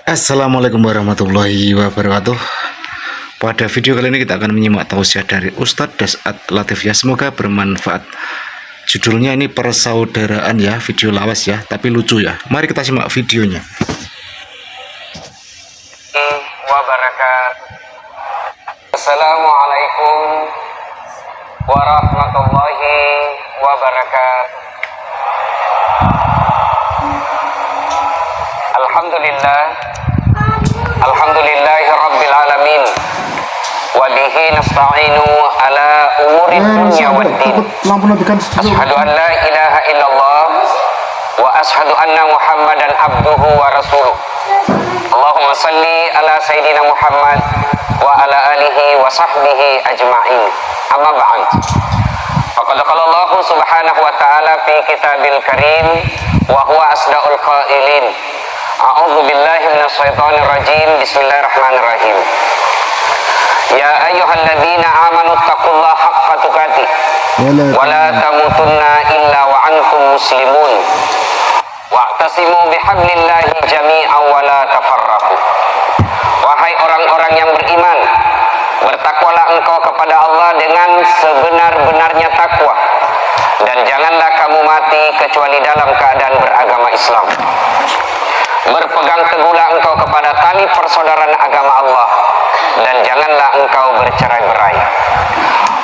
Assalamualaikum warahmatullahi wabarakatuh. Pada video kali ini kita akan menyimak tausiah dari Ustadz Dasat Latif ya. Semoga bermanfaat. Judulnya ini persaudaraan ya, video lawas ya, tapi lucu ya. Mari kita simak videonya. Wabarakatuh. Assalamualaikum warahmatullahi wabarakatuh. Alhamdulillahi rabbil alamin. Wa bihi nasta'inu ala umuri dunya waddin. Ashhadu an la ilaha illallah wa ashhadu anna Muhammadan abduhu wa rasuluh. Allahumma salli ala sayyidina Muhammad wa ala alihi wa sahbihi ajma'in. Amma ba'd. Faqad qala Allah subhanahu wa ta'ala fi kitabil karim wa huwa asdaqul qailin. A'udzu billahi minasyaitonir rajim. Bismillahirrahmanirrahim. Ya ayyuhalladzina amanu taqullaha haqqa tuqatih wa la tamutunna illa wa antum muslimun. Wa'tasimu bihablillahi jami'an wa la tafarraqu. Wahai orang-orang yang beriman, bertakwalah engkau kepada Allah dengan sebenar-benarnya takwa, dan janganlah kamu mati kecuali dalam keadaan beragama Islam. Berpegang teguhlah engkau kepada tali persaudaraan agama Allah, dan janganlah engkau bercerai-berai.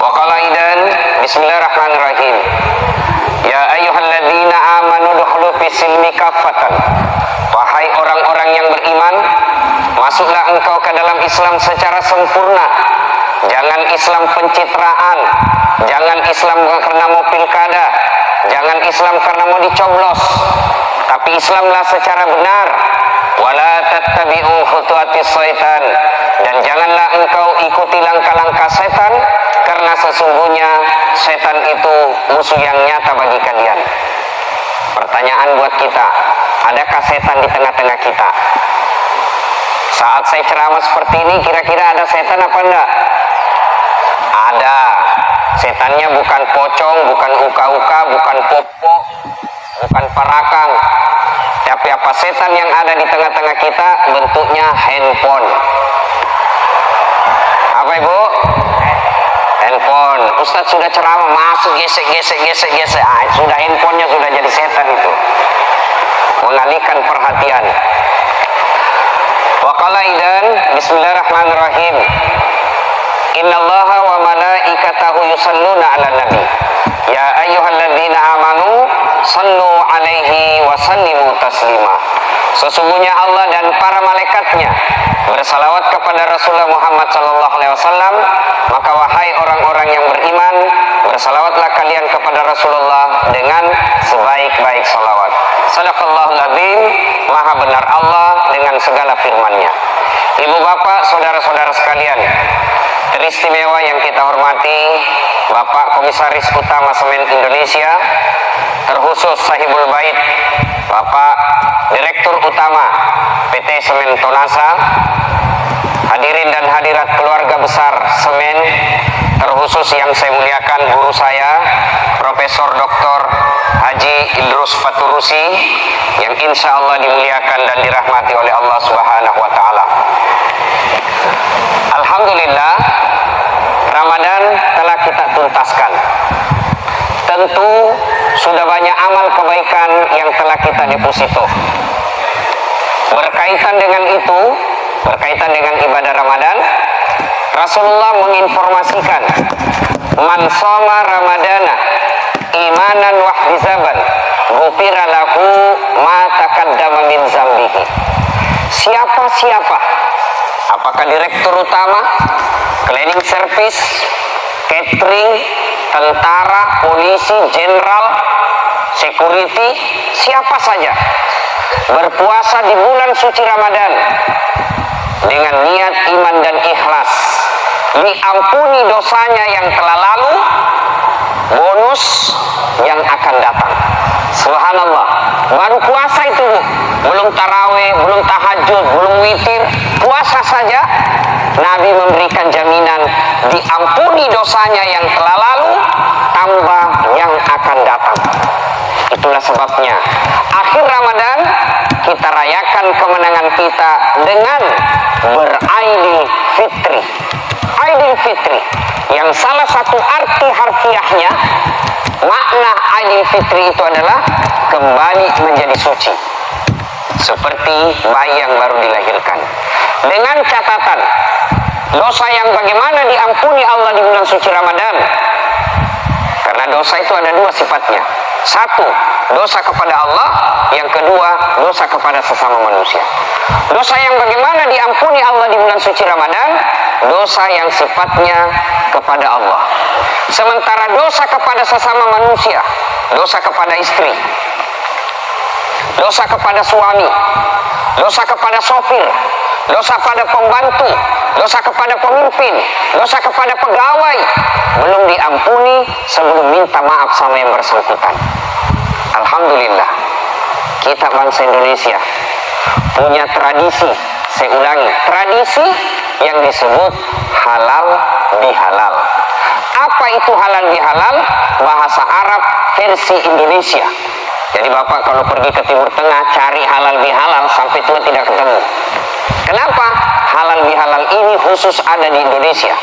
Wa qala aidan, bismillahirrahmanirrahim. Ya ayyuhalladzina amanu dukhulu fis silmi kaffatan. Wahai orang-orang yang beriman, masuklah engkau ke dalam Islam secara sempurna. Jangan Islam pencitraan, jangan Islam karena mau pilkada, jangan Islam karena mau dicoblos, tapi Islamlah secara benar. Wala tattabi'u khutuwatis syaitan, dan janganlah engkau ikuti langkah-langkah setan, karena sesungguhnya setan itu musuh yang nyata bagi kalian. Pertanyaan buat kita, adakah setan di tengah-tengah kita? Saat saya ceramah seperti ini, kira-kira ada setan apa enggak? Ada. Setannya bukan pocong, bukan uka-uka, bukan popo, bukan parakang. Tapi apa setan yang ada di tengah-tengah kita? Bentuknya handphone. Apa ibu? Handphone. Ustadz sudah ceramah, masuk gesek. Sudah handphonenya sudah jadi setan itu, mengalihkan perhatian. Wa qala aidan, bismillahirrahmanirrahim. Innallaha wa malaikatahu yusalluna 'alan nabi. Ya ayyuhalladzina amanu sallu 'alaihi wa sallimu taslima. Sesungguhnya Allah dan para malaikatnya bersalawat kepada Rasulullah Muhammad sallallahu alaihi wasallam, maka wahai orang-orang yang beriman, bersalawatlah kalian kepada Rasulullah dengan sebaik-baik salawat. Shadaqallahul azim. Maha benar Allah dengan segala firman-Nya. Ibu bapak, saudara-saudara sekalian, teristimewa yang kita hormati Bapak Komisaris Utama Semen Indonesia, terkhusus Sahibul Bait Bapak Direktur Utama PT Semen Tonasa, hadirin dan hadirat keluarga besar Semen, terkhusus yang saya muliakan guru saya Profesor Dr. Haji Idrus Faturusi, yang insya Allah dimuliakan dan dirahmati oleh Allah Subhanahu wa Ta'ala. Alhamdulillah, Ramadan telah kita tuntaskan. Tentu sudah banyak amal kebaikan yang telah kita deposito. Berkaitan dengan itu, berkaitan dengan ibadah Ramadan, Rasulullah menginformasikan, man shoma ramadana imanan wa ihtisaban ghufira lahu ma taqaddama min zambihi. Siapa-siapa, apakah direktur utama, cleaning service, catering, tentara, polisi, jenderal, security, siapa saja berpuasa di bulan suci Ramadan dengan niat iman dan ikhlas, diampuni dosanya yang telah lalu, bonus yang akan datang. Subhanallah, baru puasa itu, belum taraweh, belum tahajud, belum witir, puasa saja Nabi memberikan jaminan diampuni dosanya yang telah lalu hamba yang akan datang. Itulah sebabnya akhir Ramadan kita rayakan kemenangan kita dengan beraidil fitri. Aidil fitri yang salah satu arti harfiahnya, makna aidil fitri itu adalah kembali menjadi suci, seperti bayi yang baru dilahirkan. Dengan catatan, dosa yang bagaimana diampuni Allah di bulan suci Ramadan. Karena dosa itu ada dua sifatnya. Satu, dosa kepada Allah. Yang kedua, dosa kepada sesama manusia. Dosa yang bagaimana diampuni Allah di bulan suci Ramadan? Dosa yang sifatnya kepada Allah. Sementara dosa kepada sesama manusia, dosa kepada istri, dosa kepada suami, dosa kepada sopir, dosa pada pembantu, dosa kepada pemimpin, dosa kepada pegawai, belum diampuni sebelum minta maaf sama yang bersangkutan. Alhamdulillah, kita bangsa Indonesia punya tradisi, saya ulangi, tradisi yang disebut halal bihalal. Apa itu halal bihalal? Bahasa Arab versi Indonesia. Jadi Bapak kalau pergi ke Timur Tengah cari halal bihalal sampai tua tidak ketemu. Kenapa? Halal bihalal ini khusus ada di Indonesia.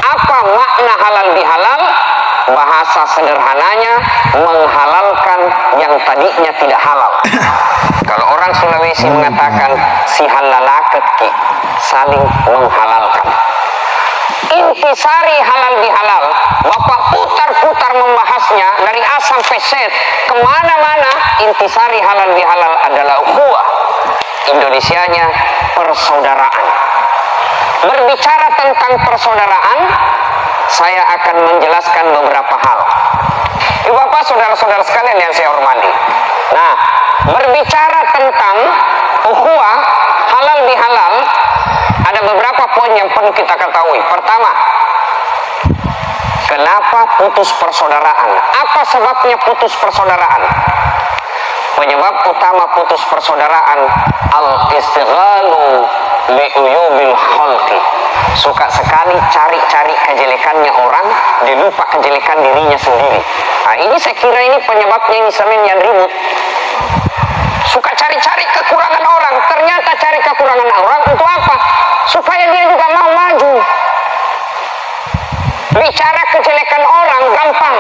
Apa makna halal bihalal? Bahasa sederhananya menghalalkan yang tadinya tidak halal. Kalau orang Sulawesi mengatakan si halalaketi, saling menghalalkan. Intisari halal bihalal, Bapak putar-putar membahasnya dari A sampai Z, kemana-mana intisari halal bihalal adalah ukhuwah. Indonesianya persaudaraan. Berbicara tentang persaudaraan, saya akan menjelaskan beberapa hal. Ibu bapak, saudara-saudara sekalian yang saya hormati. Nah, berbicara tentang ukhuwah halal bihalal, ada beberapa poin yang perlu kita ketahui. Pertama, kenapa putus persaudaraan? Apa sebabnya putus persaudaraan? Penyebab utama putus persaudaraan al-istighalu bi'uyubil khalqi. Suka sekali cari-cari kejelekannya orang, dilupa kejelekan dirinya sendiri. Nah, ini saya kira ini penyebabnya ini semen yang ribut. Suka cari-cari kekurangan orang, ternyata cari kekurangan orang untuk apa? Supaya dia juga mau maju. Bicara kejelekan orang gampang,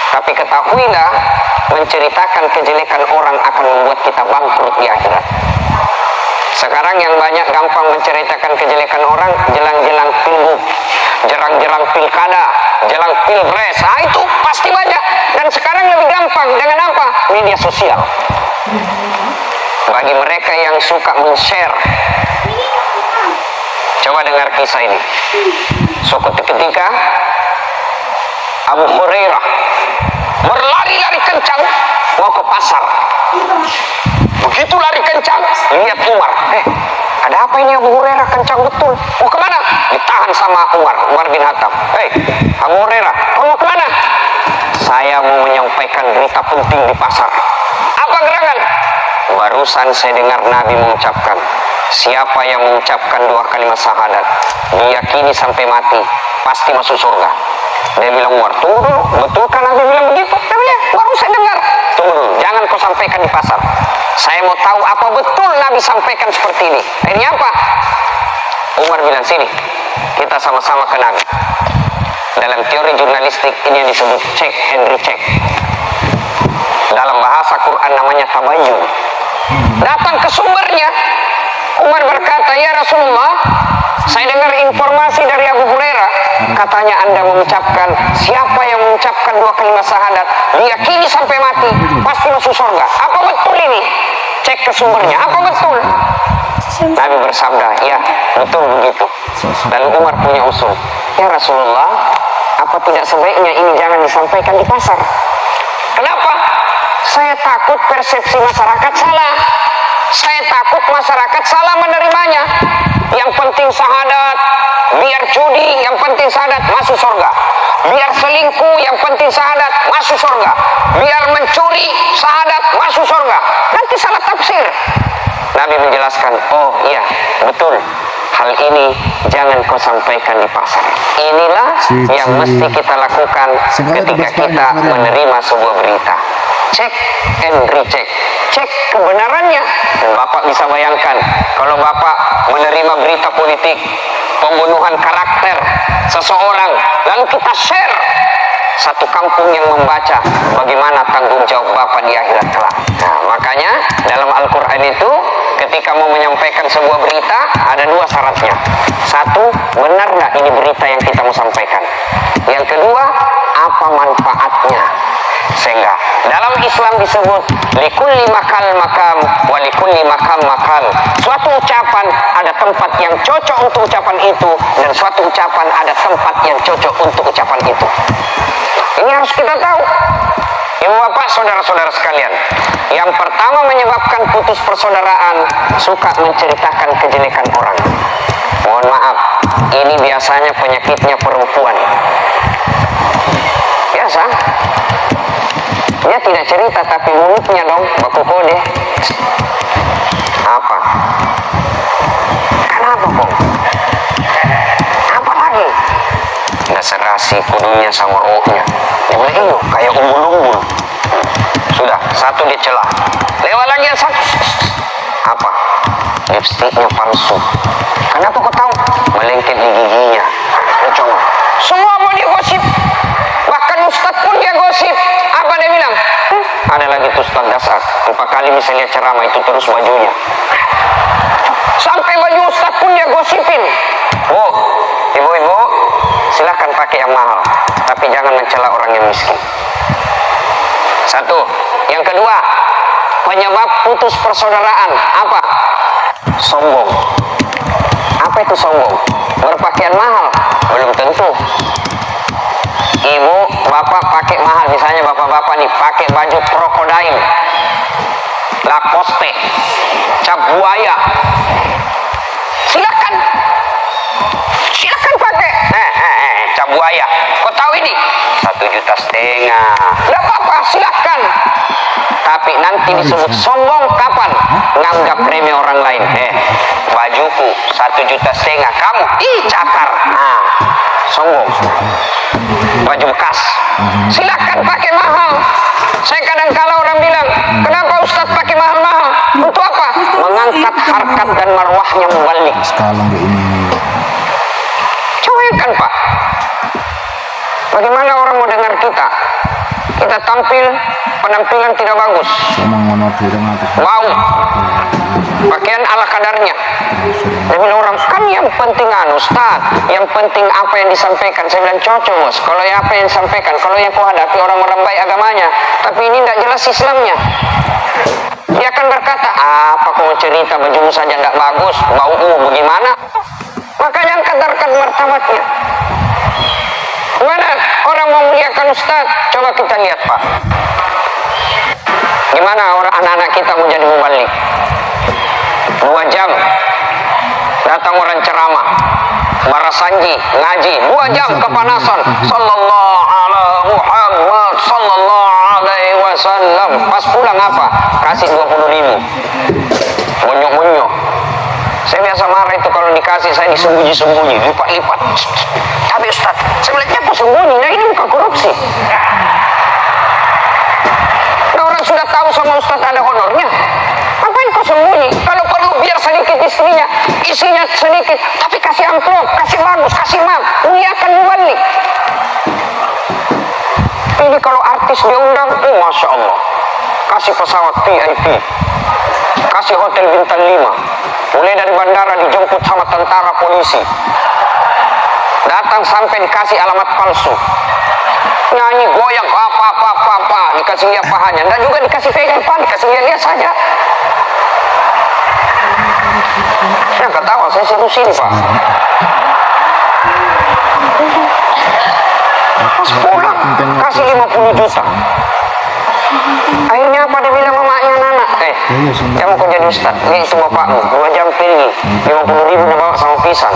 tapi ketahuilah menceritakan kejelekan orang akan membuat kita bangkrut di akhirat. Sekarang yang banyak gampang menceritakan kejelekan orang jelang-jelang pilgub, jelang-jelang pilkada, jelang pilpres. Nah, itu pasti banyak. Dan sekarang lebih gampang dengan apa? Media sosial. Bagi mereka yang suka men-share, coba dengar kisah ini. Suatu ketika Abu Hurairah berlari-lari kencang mau ke pasar. Begitu lari kencang, lihat Umar. Ada apa ini Abu Hurairah kencang betul? Mau kemana? Ditahan sama Umar bin Khattab. Abu Hurairah, kamu mau kemana? Saya mau menyampaikan berita penting di pasar. Apa gerangan? Barusan saya dengar Nabi mengucapkan, siapa yang mengucapkan 2 kalimat syahadat, diyakini sampai mati, pasti masuk surga. Dia bilang, Umar, tunggu dulu, betulkah Nabi bilang begitu? Dia bilang, baru saya dengar. Tunggu dulu, jangan kau sampaikan di pasar. Saya mau tahu apa betul Nabi sampaikan seperti ini. Ini apa? Umar bilang, sini, kita sama-sama ke Nabi. Dalam teori jurnalistik ini yang disebut check and recheck. Dalam bahasa Quran namanya tabayyun. Datang ke sumbernya. Umar berkata, ya Rasulullah, saya dengar informasi dari Abu Hurairah, katanya Anda mengucapkan, siapa yang mengucapkan 2 kalimat syahadat, diyakini sampai mati, pasti masuk surga. Apa betul ini? Cek ke sumbernya, apa betul? Nabi bersabda, ya betul begitu. Lalu Umar punya usul, ya Rasulullah, apa tidak sebaiknya ini jangan disampaikan di pasar? Kenapa? Saya takut persepsi masyarakat salah. Saya takut masyarakat salah menerimanya. Yang penting syahadat, biar judi, yang penting syahadat, masuk surga. Biar selingkuh, yang penting syahadat, masuk surga. Biar mencuri, syahadat, masuk surga. Nanti salah tafsir. Nabi menjelaskan, oh iya, betul. hal ini jangan kau sampaikan di pasar. Inilah yang mesti kita lakukan ketika kita menerima sebuah berita. Cek and recheck, cek kebenarannya. Dan Bapak bisa bayangkan kalau Bapak menerima berita politik pembunuhan karakter seseorang, lalu kita share, satu kampung yang membaca, bagaimana tanggung jawab Bapak di akhirat kelak. Nah, makanya dalam Al-Quran itu ketika mau menyampaikan sebuah berita ada dua syaratnya. Satu, benar nggak ini berita yang kita mau sampaikan. Yang kedua, apa manfaatnya. Sehingga dalam Islam disebut likulli makal makam wa likulli makam makal. Suatu ucapan ada tempat yang cocok untuk ucapan itu, dan suatu ucapan ada tempat yang cocok untuk ucapan itu. Ini harus kita tahu. Ibu bapak, saudara-saudara sekalian, yang pertama menyebabkan putus persaudaraan, suka menceritakan kejelekan orang. Mohon maaf, ini biasanya penyakitnya perempuan. Biasa. Dia tidak cerita, tapi mulutnya dong baku kode. Apa? Kenapa kok? Apa lagi? Nggak serasi kudunya sama rohnya. Dia bilang, iyo, kayak umbul-umbul. Sudah, satu dia celah. Lewat lagi yang satu. Apa? Lipstiknya palsu. Kenapa kau tahu? Melengket di giginya. Coba. Semua mau dia gosip. Bahkan ustadz pun dia gosip. Apa dia bilang? Ada lagi tuh ustadz dasar. 4 kali misalnya ceramah itu terus bajunya. Sampai baju ustadz pun dia gosipin. Oh, ibu-ibu, silakan pakai yang mahal, tapi jangan mencela orang yang miskin. Satu. Yang kedua, penyebab putus persaudaraan apa? Sombong. Apa itu sombong? Berpakaian mahal? Belum tentu. Ibu, bapak pakai mahal, misalnya bapak-bapak nih pakai baju krokodil, Lacoste, cap buaya. Silakan pakai. Cap buaya. Kau tahu ini? 1,5 juta. Tidak apa-apa, silakan. Tapi nanti disebut sombong kapan? Nganggap remeh orang lain. Bajuku 1,5 juta. Kamu, cakar. Nah, sombong. Baju bekas. Silakan pakai mahal. Saya kadang-kala orang bilang, kenapa Ustadz pakai mahal-mahal? Untuk apa? Mengangkat harkat dan marwahnya mubalik. Sekarang ini. Cobakan Pak. Bagaimana orang mau dengar kita? Kita tampil, penampilan tidak bagus. Wow. Pakaian ala kadarnya. Dia bilang orang, kan yang penting Ustaz, yang penting apa yang disampaikan. Saya bilang cocok bos, kalau ya apa yang disampaikan, kalau yang kau hadapi orang-orang baik agamanya, tapi ini tidak jelas Islamnya. Dia akan berkata, apa kau cerita bajumu saja tidak bagus, baumu bagaimana? Makanya angkat martabatnya. Gimana orang memuliakan Ustaz? Coba kita lihat Pak. Gimana orang anak-anak kita mau jadi mubalik? 2 jam datang orang ceramah, barasanji, ngaji, 2 jam kepanasan. Sallallahu ala Muhammad sallallahu alaihi wasallam. Pas pulang apa? Kasih 20.000. Bonyok-bonyok. Saya biasa marah itu kalau dikasih, saya disembunyi-sembunyi, lipat-lipat. Tapi Ustaz, saya bilang, apa sembunyi? Nah ini bukan korupsi. Nah, orang sudah tahu sama Ustaz ada honornya. Ngapain kau sembunyi? Kalau perlu biar sedikit isinya sedikit, tapi kasih amplop, kasih bagus, kasih mal, muliakan mubalik. Ini kalau artis diundang, Masya Allah. Kasih pesawat VIP, kasih hotel bintang 5, mulai dari bandara dijemput sama tentara polisi, datang sampai dikasih alamat palsu, nyanyi goyang apa, dikasih lihat pahanya, dan juga dikasih pegang Pak, dikasih lihat saja. Saya ketawa, saya suruh sini Pak. Pas pulang kasih 50 juta. Akhirnya apa dia bilang mamanya anak, dia mau jadi Ustaz, ini itu bapakmu, 2 jam pergi, 50.000 dia bawa sama pisang.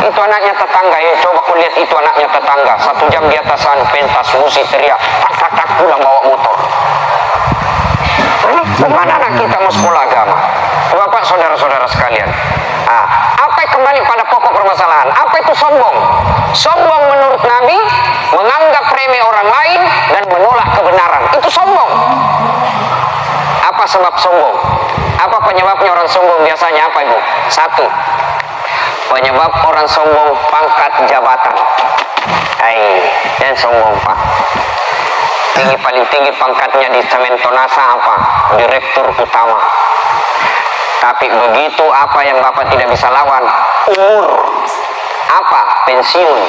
Itu anaknya tetangga, coba kau lihat itu anaknya tetangga, 1 jam di atasan, pentas, musik, teriak, tak pulang bawa motor. Ini bagaimana anak kita mau sekolah agama? Bapak, saudara-saudara sekalian, apa pada pokok permasalahan. Apa itu sombong? Sombong menurut Nabi, menganggap remeh orang lain dan menolak kebenaran. Itu sombong. Apa sebab sombong? Apa penyebabnya orang sombong biasanya? Apa Ibu? Satu, penyebab orang sombong pangkat jabatan. Dan sombong Pak. Paling tinggi pangkatnya di Sementonasa apa? Direktur utama. Tapi begitu apa yang Bapak tidak bisa lawan? Umur. Apa? Pensiun.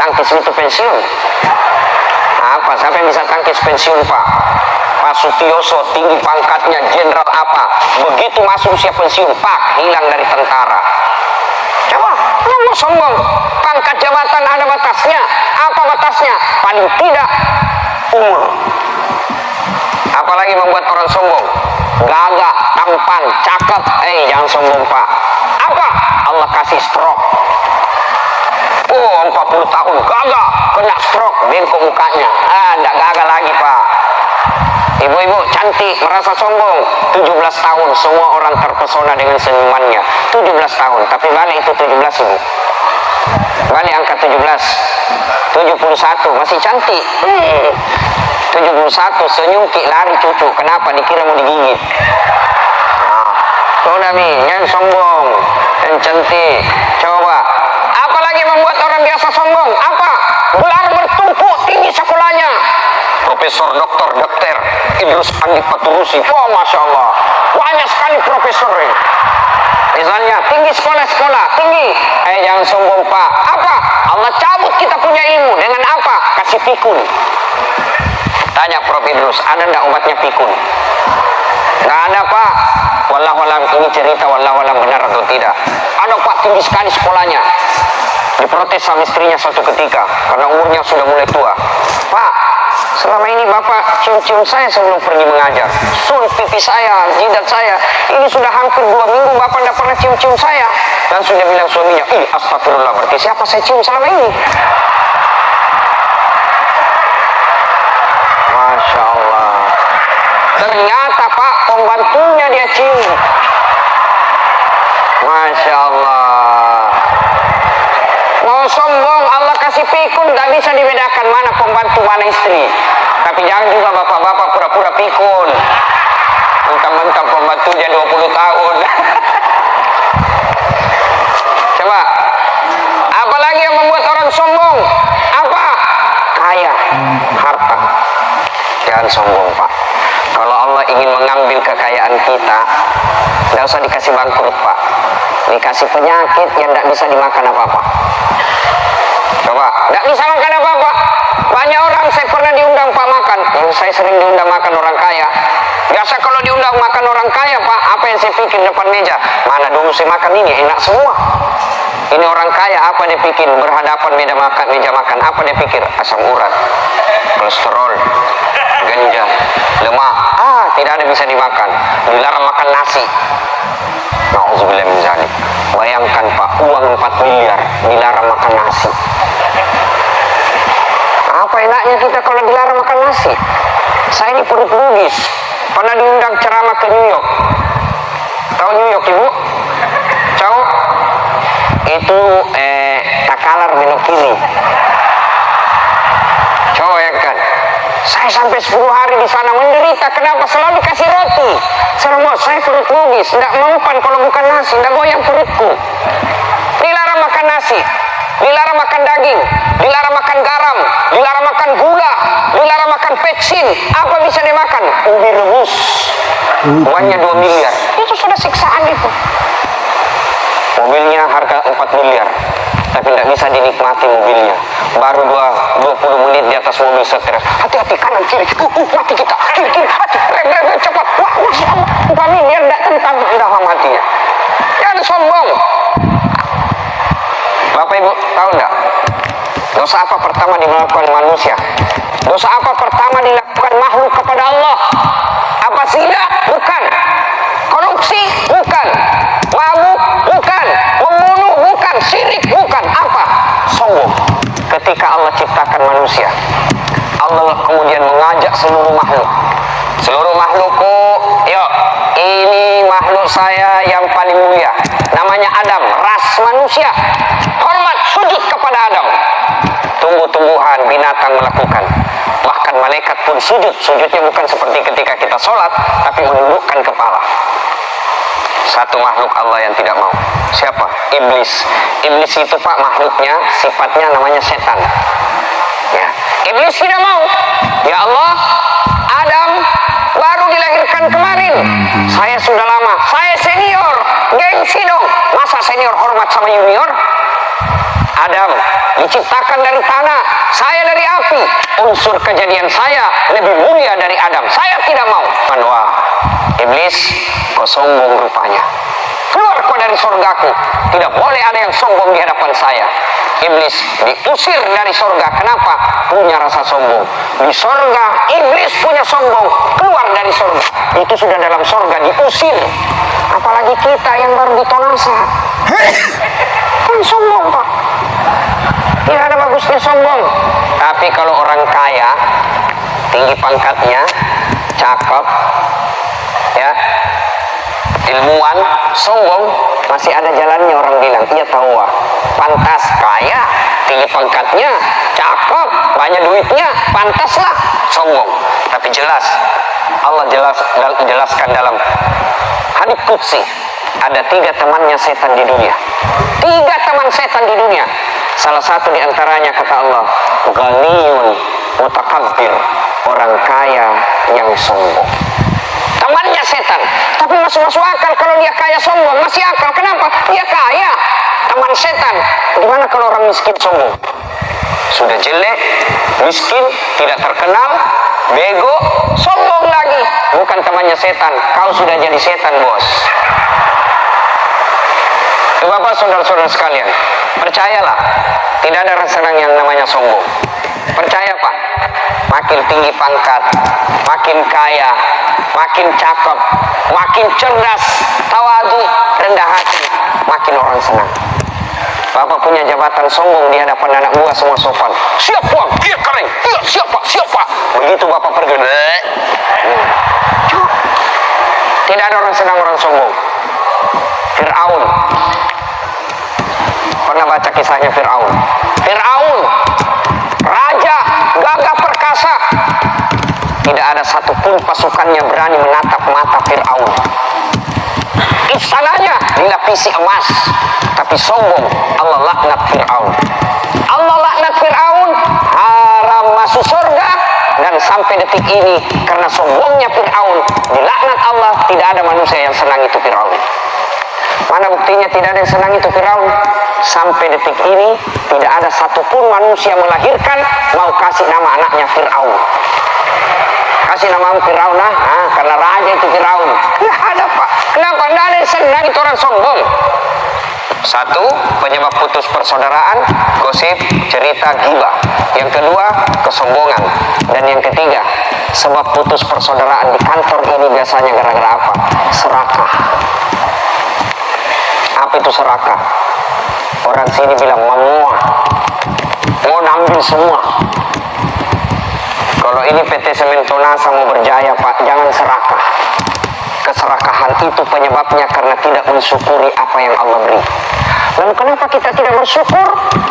Tangkis itu pensiun. Apa? Siapa yang bisa tangkis pensiun Pak? Pak Sutioso tinggi pangkatnya jenderal apa? Begitu masuk usia pensiun Pak hilang dari tentara. Coba, yang mau sombong, pangkat jabatan ada batasnya. Apa batasnya? Paling tidak umur. Apalagi membuat orang sombong? Gagah, tampan, cakep. Jangan sombong Pak. Apa? Allah kasih stroke. 40 tahun gagah, kena stroke, bengkok mukanya. Enggak gagah lagi Pak. Ibu-ibu cantik, merasa sombong. 17 tahun, semua orang terpesona dengan senyumannya. 17 tahun, tapi balik itu 17 Ibu. Balik angka 17. 71, masih cantik. 71, senyum lari cucu. Kenapa? Dikira mau digigit. Sudah Mi, jangan sombong. Dan cantik. Coba. Apalagi membuat orang biasa sombong? Apa? Gelar bertumpuk tinggi sekolahnya. Profesor, doktor Idrus Andi Paturusi. Wah, Masya Allah. Banyak sekali profesor ini. Misalnya, tinggi sekolah, tinggi. Jangan sombong Pak. Apa? Allah cabut kita punya ilmu. Dengan apa? Kasih pikun. Tanya Prof. Idrus, ada enggak obatnya pikun? Nggak ada Pak. Wallahualam, ini cerita wallahualam benar atau tidak. Ada Pak, tinggi sekali sekolahnya. Diprotes sama istrinya suatu ketika karena umurnya sudah mulai tua. Pak, selama ini Bapak cium-cium saya sebelum pergi mengajar. Sun, pipi saya, jidat saya. Ini sudah hampir 2 minggu Bapak tidak pernah cium-cium saya. Dan sudah bilang suaminya, astagfirullah, berarti siapa saya cium selama ini? Masya Allah. Ternyata Pak, pembantunya dia cium. Masya Allah. Mau sombong, Allah kasih pikun, tak bisa dibedakan mana pembantu, mana istri. Tapi jangan juga bapak-bapak pura-pura pikun. Mentang-mentang pembantunya 20 tahun. Coba. Apalagi yang membuat orang sombong? Apa? Kaya, harta. Jangan sombong Pak. Kalau Allah ingin mengambil kekayaan kita, tidak usah dikasih bangkrut Pak. Dikasih penyakit yang tidak bisa dimakan apa-apa. Coba, tidak bisa makan apa-apa. Banyak orang saya pernah diundang Pak makan. Saya sering diundang makan orang kaya. Biasa kalau diundang makan orang kaya Pak, apa yang saya pikir depan meja? Mana dulu saya makan ini, enak semua. Ini orang kaya, apa dia pikir? Berhadapan meja makan, apa dia pikir? Asam urat, kolesterol, ganja, lemak. Tidak ada bisa dimakan. Dilarang makan nasi. Nauzubillah min zalik. Bayangkan Pak, uang 4 miliar dilarang makan nasi. Apa enaknya kita kalau dilarang makan nasi? Saya ini perut bugis. Pernah diundang ceramah ke New York. Tahu New York Ibu? Tahu? Itu Takalar belok kiri. Coba ya kan. Saya sampai 10 hari di sana menderita. Kenapa? Selalu dikasih roti. Saya perut bugis, tidak mempan kalau bukan nasi, tidak goyang perutku. Dilarang makan nasi, dilarang makan daging, dilarang makan garam, dilarang makan gula, dilarang makan peksin. Apa bisa dimakan? Ubi rebus. Uangnya 2 miliar. Itu sudah siksaan itu. Mobilnya harga 4 miliar. Tapi tidak bisa dinikmati mobilnya. Baru 20 menit di atas mobil setir. Hati-hati kanan kiri. Mati kita. Kiri hati. Cepat. Wah, Masya Allah. 4 miliar tidak tentang dalam hatinya. Jangan sombong. Bapak Ibu tahu enggak? Dosa apa pertama dilakukan manusia? Dosa apa pertama dilakukan makhluk kepada Allah? Apa zina? Bukan. Korupsi? Bukan. Mabuk? Bukan. Membunuh? Bukan. Syirik? Bukan. Apa? Sombong. Ketika Allah ciptakan manusia, Allah kemudian mengajak seluruh makhluk. Seluruh makhlukku, yuk, ini makhluk saya yang paling mulia. Namanya Adam, ras manusia hormat sujud kepada Adam. Tumbuh-tumbuhan, binatang melakukan. Bahkan malaikat pun sujud. Sujudnya bukan seperti ketika kita sholat, tapi menundukkan kepala. Satu makhluk Allah yang tidak mau. Siapa? Iblis. Iblis itu Pak, makhluknya sifatnya namanya setan. Ya. Iblis tidak mau. Ya Allah, Adam baru dilahirkan kemarin. Saya sudah lama. Saya senior. Gengsi dong. Masa senior hormat sama junior? Adam diciptakan dari tanah, saya dari api. Unsur kejadian saya lebih mulia dari Adam. Saya tidak mau. Wah, iblis, kau sombong rupanya. Keluar kau dari surgaku. Tidak boleh ada yang sombong di hadapan saya. Iblis diusir dari surga. Kenapa? Punya rasa sombong. Di surga iblis punya sombong. Keluar dari surga. Itu sudah dalam surga diusir. Apalagi kita yang baru ditonasa. Kan sombong Pak. Tidak ada bagusnya sombong. Tapi kalau orang kaya, tinggi pangkatnya, cakep, ya, ilmuwan, sombong, masih ada jalannya. Orang bilang, iya tahu wah, pantas kaya, tinggi pangkatnya, cakep, banyak duitnya, pantaslah sombong. Tapi jelas, Allah jelaskan dalam hadits qudsi, ada 3 temannya setan di dunia. 3 teman setan di dunia. Salah satu di antaranya kata Allah, ghaniyun mutakabbir, orang kaya yang sombong. Temannya setan, tapi masuk akal kalau dia kaya sombong, masih akal. Kenapa? Dia kaya, teman setan. Gimana kalau orang miskin sombong? Sudah jelek, miskin, tidak terkenal, bego, sombong lagi. Bukan temannya setan, kau sudah jadi setan bos. Bapak saudara-saudara sekalian, percayalah, tidak ada rasa senang yang namanya sombong. Percaya Pak, makin tinggi pangkat, makin kaya, makin cakep, makin cerdas, tawadu, rendah hati, makin orang senang. Bapak punya jabatan sombong di hadapan anak buah semua sopan. Siap Bang, iya keren, iya siapa. Begitu Bapak pergi, tidak ada orang senang orang sombong. Fir'aun, pernah baca kisahnya Fir'aun? Fir'aun, raja gagah perkasa. Tidak ada satupun pasukannya berani menatap mata Fir'aun. Istananya dilapisi emas, tapi sombong. Allah laknat Fir'aun. Allah laknat Fir'aun, haram masuk surga. Dan sampai detik ini, karena sombongnya Fir'aun, dilaknat Allah. Tidak ada manusia yang senang itu Fir'aun. Mana buktinya tidak ada yang senang itu Firaun? Sampai detik ini tidak ada satupun manusia melahirkan mau kasih nama anaknya Firaun. Kasih nama Firaun karena raja itu Firaun. Tidak ada Pak. Kenapa? Tidak ada yang senang itu orang sombong. Satu, penyebab putus persaudaraan, gosip, cerita, ghibah. Yang kedua, kesombongan. Dan yang ketiga, sebab putus persaudaraan di kantor ini biasanya gara-gara apa? Serakah. Apa itu serakah? Orang sini bilang mau ambil semua. Kalau ini PT Semen Tonasa mau berjaya Pak, jangan serakah. Keserakahan itu penyebabnya karena tidak mensyukuri apa yang Allah beri. Lalu kenapa kita tidak bersyukur?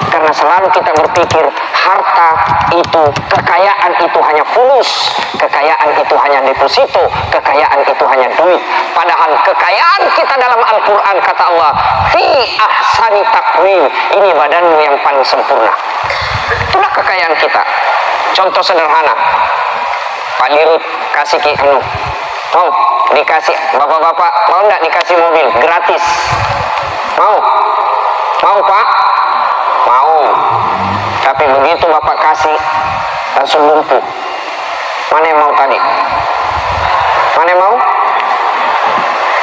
Karena selalu kita berpikir harta itu, kekayaan itu hanya fulus, kekayaan itu hanya deposito, kekayaan itu hanya duit. Padahal kekayaan kita dalam Al-Quran kata Allah, fi ahsani taqwim, ini badanmu yang paling sempurna. Itulah kekayaan kita. Contoh sederhana, Pak Dirut kasih mau dikasih bapak-bapak, mau nggak dikasih mobil gratis? Mau Pak? Mau. Tapi begitu bapak kasih langsung lumpuh. Mana yang mau tadi? Mana yang mau?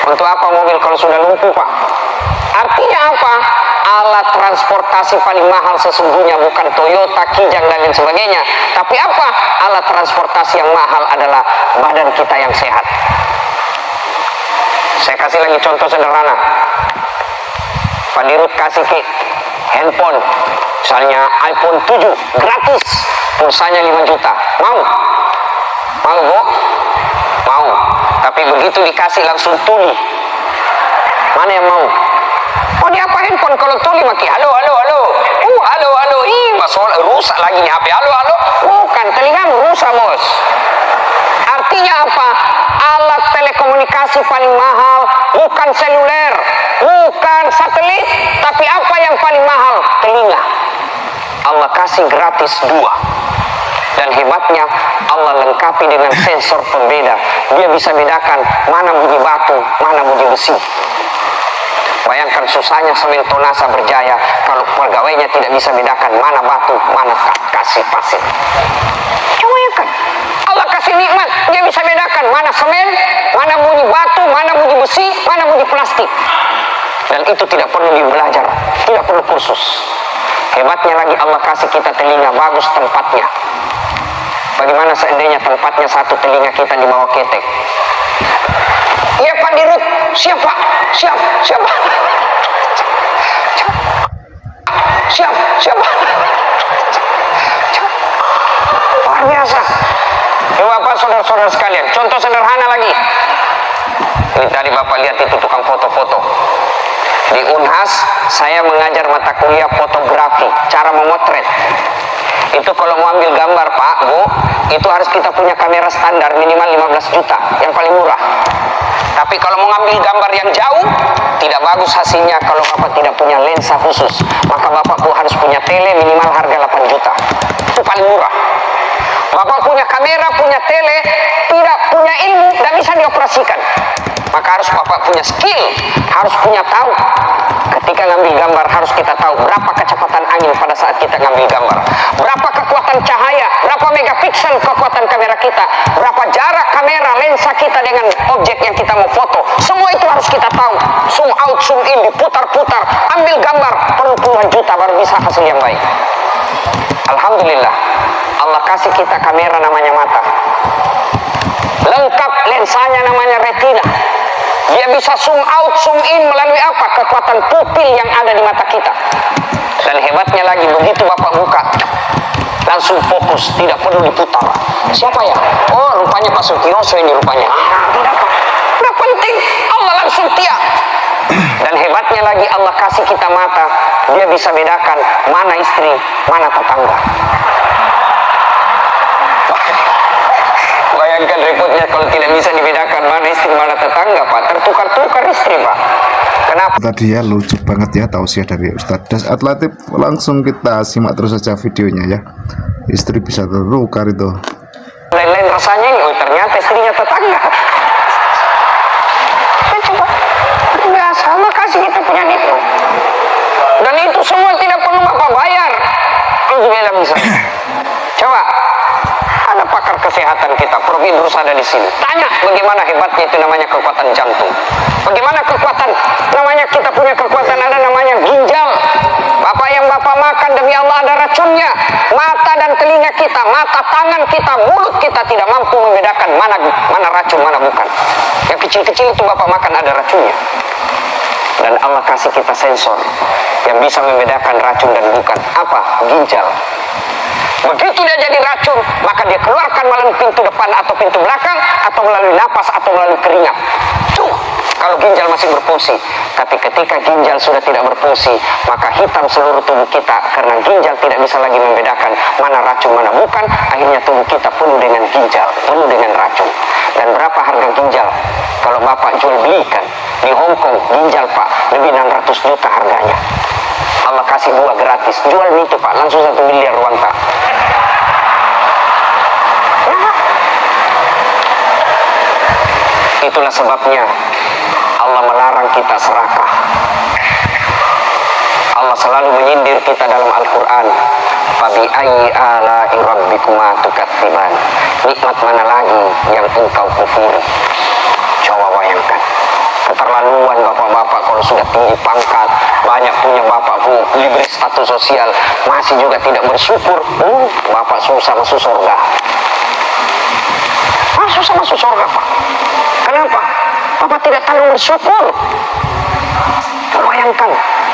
Untuk apa mobil kalau sudah lumpuh Pak? Artinya apa? Alat transportasi paling mahal sesungguhnya bukan Toyota, Kijang dan lain sebagainya. Tapi apa? Alat transportasi yang mahal adalah badan kita yang sehat. Saya kasih lagi contoh sederhana. Pak Dirut kasih handphone, misalnya iPhone 7 gratis, pulsanya 5 juta. Mau Bu? Mau. Tapi begitu dikasih langsung tuli. Mana yang mau? Oh, dia apa handphone telepon kalau tuli maki halo halo halo. Halo halo. Masalah rusak lagi nih HP. Halo halo. Bukan, telingamu rusak, Bos. Artinya apa? Alat telekomunikasi paling mahal bukan seluler, bukan satelit, tapi apa yang paling mahal? Telinga. Allah kasih gratis 2. Dan hebatnya Allah lengkapi dengan sensor pembeda. Dia bisa bedakan mana bunyi batu, mana bunyi besi. Bayangkan susahnya semen tonasa berjaya kalau pegawainya tidak bisa bedakan mana batu, mana kasih pasir. Coba ya kan, Allah kasih nikmat, dia bisa bedakan mana semen, mana bunyi batu, mana bunyi besi, mana bunyi plastik. Dan itu tidak perlu dibelajar, tidak perlu kursus. Hebatnya lagi Allah kasih kita telinga, bagus tempatnya. Bagaimana seandainya tempatnya satu telinga kita di bawah ketek? Iya Pak Dirut, siapa? Siapa? Luar biasa. Ya Bapak, saudara-saudara sekalian, contoh sederhana lagi. Ini tadi Bapak lihat itu tukang foto-foto. Di Unhas, saya mengajar mata kuliah fotografi, cara memotret. Itu kalau mau ambil gambar Pak, Bu, itu harus kita punya kamera standar minimal 15 juta, yang paling murah. Tapi kalau mau ngambil gambar yang jauh, tidak bagus hasilnya kalau Bapak tidak punya lensa khusus. Maka Bapak harus punya tele minimal harga 8 juta. Itu paling murah. Bapak punya kamera, punya tele, tidak punya ilmu, tidak bisa dioperasikan. Maka harus Bapak punya skill, harus punya tahu. Ketika ngambil gambar harus kita tahu berapa kecepatan angin pada saat kita ngambil gambar, berapa kekuatan cahaya, berapa megapiksel kekuatan kamera kita, berapa jarak kamera lensa kita dengan objek yang kita mau foto. Semua itu harus kita tahu. Zoom out, zoom in, diputar-putar, ambil gambar, perlu puluhan juta baru bisa hasil yang baik. Alhamdulillah, Allah kasih kita kamera namanya mata, lengkap lensanya namanya retina. Dia bisa zoom out, zoom in melalui apa? Kekuatan pupil yang ada di mata kita. Dan hebatnya lagi, begitu Bapak buka, langsung fokus, tidak perlu diputar. Siapa ya? Oh, rupanya Pak Sutioso ini rupanya. Tidak penting, Allah langsung tiap. Dan hebatnya lagi Allah kasih kita mata, dia bisa bedakan mana istri, mana tetangga. Bayangkan repotnya kalau tidak bisa dibedakan mana istri mana tetangga Pak, tertukar-tukar istri Pak. Kenapa? Tadi ya lucu banget ya tausiah dari Ustadz Dasat Latif. Langsung kita simak terus saja videonya ya. Istri bisa tertukar itu. Lain-lain rasanya ini, oh ternyata istrinya tetangga. Coba, biasa Allah kasih kita punya nikmat. Dan itu semua tidak perlu Bapak bayar. Alhamdulillah misalnya. Coba. Ada pakar kesehatan kita, Prof. Idrus ada di sini. Tanya bagaimana hebatnya itu namanya kekuatan jantung. Bagaimana kekuatan namanya kita punya kekuatan ada namanya ginjal. Bapak yang Bapak makan demi Allah ada racunnya. Mata dan telinga kita, mata tangan kita, mulut kita tidak mampu membedakan mana racun mana bukan. Yang kecil-kecil itu Bapak makan ada racunnya. Dan Allah kasih kita sensor yang bisa membedakan racun dan bukan. Apa? Ginjal. Begitu dia jadi racun, maka dia keluarkan melalui pintu depan atau pintu belakang, atau melalui napas atau melalui keringat. Tuh, kalau ginjal masih berfungsi. Tapi ketika ginjal sudah tidak berfungsi, maka hitam seluruh tubuh kita karena ginjal tidak bisa lagi membedakan mana racun mana bukan. Akhirnya tubuh kita penuh dengan ginjal, penuh dengan racun. Dan berapa harga ginjal? Kalau Bapak jual belikan di Hong Kong, ginjal Pak lebih 600 juta harganya. Allah kasih 2 gratis, jual itu Pak, langsung 1 miliar uang Pak. Itulah sebabnya Allah melarang kita serakah. Allah selalu menyindir kita dalam Al-Quran. Fabi ayyi ala'i rabbikuma tukadziban. Nikmat mana lagi yang engkau kufuri? Coba bayangkan. Keterlaluan bapak-bapak kalau sudah tinggi pangkat, banyak punya bapak bu, diberi status sosial, masih juga tidak bersyukur. Bapak susah masuk surga. Susah masuk surga Pak. Kenapa? Bapak tidak tahu bersyukur. Bayangkan,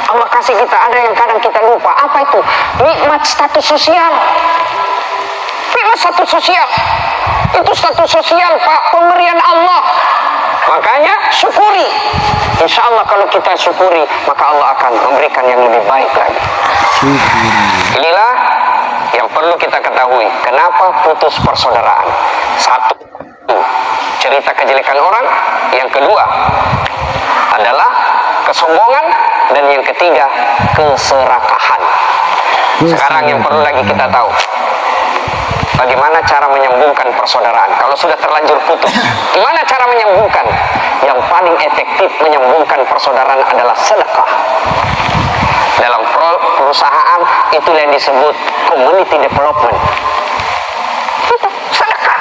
Allah kasih kita ada yang kadang kita lupa. Apa itu? Nikmat status sosial. Nikmat status sosial. Itu status sosial Pak, pemberian Allah. Makanya syukuri. Insya Allah kalau kita syukuri, maka Allah akan memberikan yang lebih baik lagi. Inilah yang perlu kita ketahui. Kenapa putus persaudaraan? Satu, cerita kejelekan orang. Yang kedua adalah kesombongan. Dan yang ketiga, keserakahan. Sekarang yang perlu lagi kita tahu, bagaimana cara menyambungkan persaudaraan. Kalau sudah terlanjur putus, gimana cara menyambungkan? Yang paling efektif menyambungkan persaudaraan adalah sedekah. Dalam perusahaan itu yang disebut community development. Itu sedekah.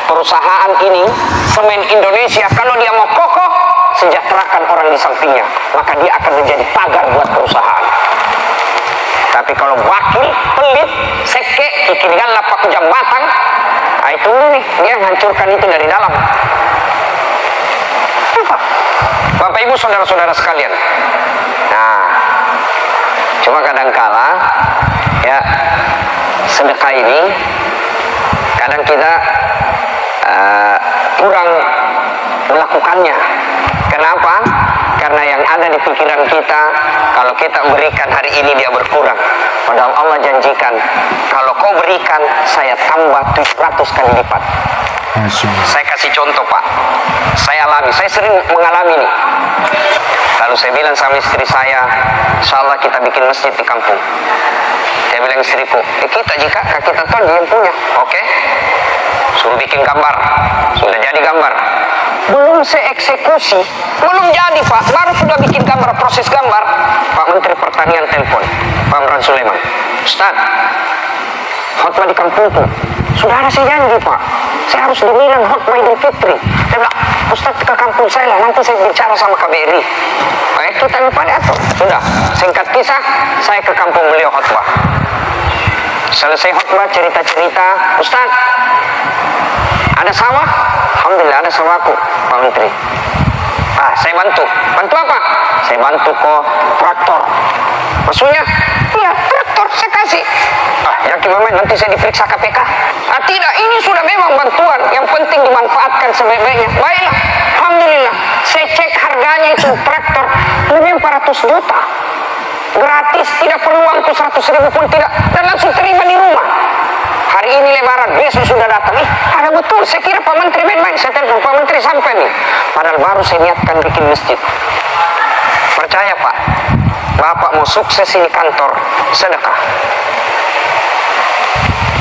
Perusahaan ini, Semen Indonesia, kalau dia mau kokoh, sejahterakan orang di sampingnya, maka dia akan menjadi pagar buat perusahaan. Tapi kalau wakil, pelit, seke, ikiringan lapak kujang batang, itu nih, dia menghancurkan itu dari dalam. Bapak Ibu saudara-saudara sekalian. Nah, cuma kadangkala ya sedekah ini kadang kita kurang melakukannya. Kenapa? Karena yang ada di pikiran kita, kalau kita berikan hari ini dia berkurang. Padahal Allah janjikan, kalau kau berikan, saya tambah 700 kali lipat. Saya kasih contoh Pak, saya sering mengalami ini. Lalu saya bilang sama istri saya, insya Allah kita bikin masjid di kampung. Dia bilang istriku, kita jika kita tahu dia yang punya, oke? Suruh bikin gambar, sudah jadi gambar. Belum saya eksekusi, belum jadi Pak, baru sudah bikin gambar, proses gambar. Pak Menteri Pertanian telepon, Pak Amran Sulaiman, Ustaz, khotbah di kampungku, sudah ada saya janji Pak, saya harus dibilang khotbah Idul Fitri. Dia bilang, Ustaz ke kampung saya lah, nanti saya bicara sama KBRI. Baik, kita lupa diatur. Sudah, singkat kisah, saya ke kampung beliau khotbah. Selesai khotbah, cerita-cerita, Ustaz, ada sawah? Alhamdulillah ada sawahku, Pak Menteri. Saya bantu. Bantu apa? Saya bantu kok traktor. Maksudnya? Iya, traktor saya kasih. Yakin Mama nanti saya diperiksa KPK? Tidak, ini sudah memang bantuan. Yang penting dimanfaatkan sebaik-baiknya. Baiklah, Alhamdulillah. Saya cek harganya itu traktor lebih 400 juta. Gratis, tidak perlu uangku 100.000 pun tidak. Dan langsung terima di rumah. Hari ini lebaran, besok sudah datang. Ada betul, saya kira Pak Menteri main-main. Saya telepon, Pak Menteri sampai nih. Padahal baru saya niatkan bikin masjid. Percaya Pak, Bapak mau sukses ini kantor, sedekah.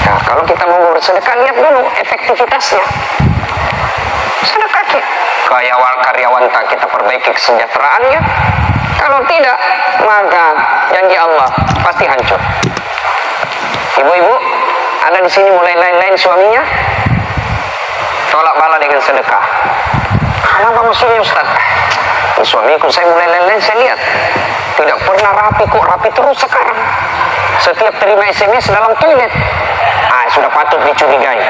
Nah, kalau kita mau bersedekah, lihat dulu efektivitasnya. Sedekah karyawan kita perbaiki kesejahteraannya. Kalau tidak, maka janji Allah pasti hancur. Ibu-ibu, ada di sini mulai lain-lain suaminya tolak bala dengan sedekah. Kenapa maksudnya Ustaz? Suamiku saya mulai lain-lain, saya lihat tidak pernah rapi, kok rapi terus sekarang. Setiap terima SMS dalam toilet, sudah patut dicurigai.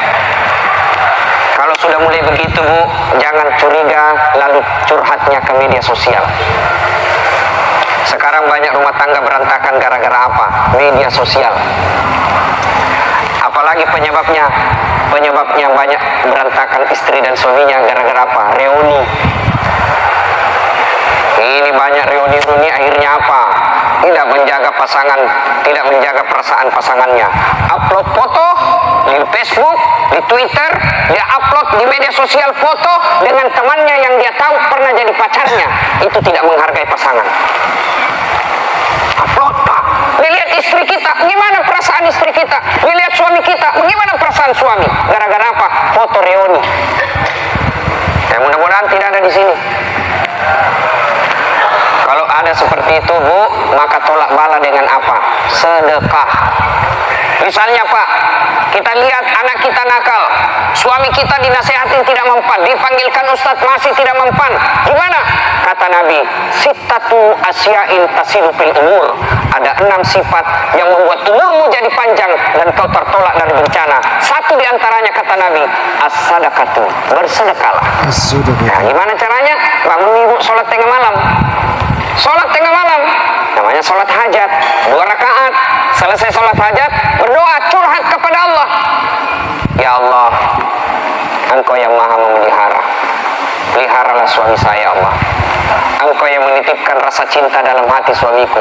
Kalau sudah mulai begitu Bu, jangan curiga lalu curhatnya ke media sosial. Sekarang banyak rumah tangga berantakan gara-gara apa? Media sosial. Apalagi penyebabnya banyak berantakan istri dan suaminya gara-gara apa? Reuni. Ini banyak reuni akhirnya apa? Tidak menjaga pasangan, tidak menjaga perasaan pasangannya. Upload foto di Facebook, di Twitter, dia upload di media sosial foto dengan temannya yang dia tahu pernah jadi pacarnya. Itu tidak menghargai pasangan. Upload Pak. Lihat istri kita, gimana perasaan istri kita? Lihat suami kita, bagaimana perasaan suami? Gara-gara apa? Foto reuni. Mudah-mudahan tidak ada di sini. Kalau ada seperti itu Bu, maka tolak bala dengan apa? Sedekah. Misalnya Pak, kita lihat anak kita nakal, suami kita dinasehatin tidak mempan, dipanggilkan Ustadz masih tidak mempan. Gimana? Kata Nabi, sittatu asya'in tasiru fil umur. Ada 6 sifat yang membuat umurmu jadi panjang dan kau tertolak dari bencana. Satu di antaranya kata Nabi, as-sadaqatu, bersedekahlah. Nah, gimana caranya? Bangun ibu sholat tengah malam. Sholat tengah malam, namanya sholat hajat, 2 rakaat. Selesai sholat hajat, berdoa, curhat kepada Allah. Ya Allah, Engkau yang maha memelihara. peliharalah suami saya, Allah. Engkau yang menitipkan rasa cinta dalam hati suamiku.